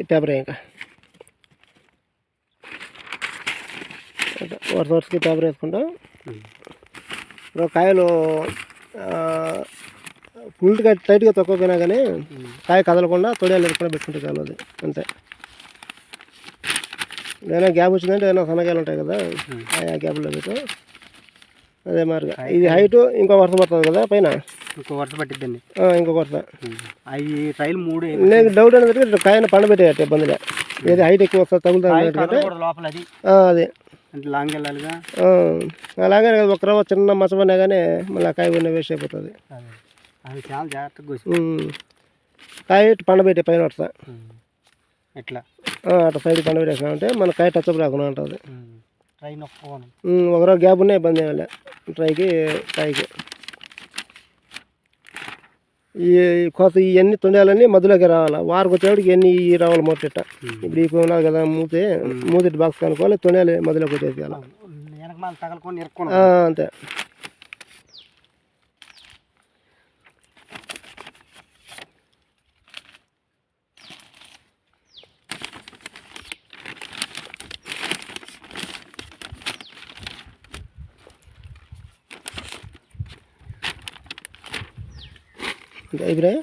Paper ఇంకా వరుసకి paper వేసుకుంటాం. ఇప్పుడు కాయలు ఫుల్గా టైట్గా తొక్కపోయినా కానీ కాయ కదలకుండా తొడియాలు వేసుకుండా పెట్టుకుంటే చాలు. అది అంతే. ఏదైనా గ్యాప్ వచ్చిందంటే ఏదైనా సన్నకాయలు ఉంటాయి కదా, ఆ గ్యాప్లో పెట్టు. అదే మాదిరిగా ఇది హైట్ ఇంకో వరుస పడుతుంది కదా పైన, ఇంకో వరుస పట్టిద్దండి. ఇంకో వరుస. అవి ట్రైల్ 3. నేను డౌట్ అనేది కాయను పండబెట్టేట ఇబ్బందిగా, ఏది హైట్ ఎక్కువ వస్తుంది తగులుతుంది లోపల. అది అంటే లాంగ్ వెళ్ళాలిగా. అలాగే ఒక రవ్వ చిన్న మచ్చపడినా కానీ మళ్ళీ కాయ కొన్ని వేస్ట్ అయిపోతుంది. అది చాలా జాగ్రత్తగా కాయ పండబెట్టే పైన వరుస ఎట్లా అట్లా సైడ్ పండబెట్టేసినామంటే మన కాయ టచ్అప్ రాకుండా ఉంటుంది. ట్రై నొక్కుకోను. ఒక రవ్వ గ్యాప్ ఉన్నా ఇబ్బంది ఏమి ట్రైకి కాయకి. ఈ కొత్త ఇవన్నీ తొండాలన్నీ మధ్యలోకి రావాలి. వారికి వచ్చేవాడికి ఇవన్నీ రావాలి మొట్ట. ఇప్పుడు ఈ ఉన్నది కదా మూతి బాక్స్ కనుక్కోవాలి, తొండాలి మధ్యలోకి వచ్చేసేయాలి. అంతే. అయిపోయినాయి.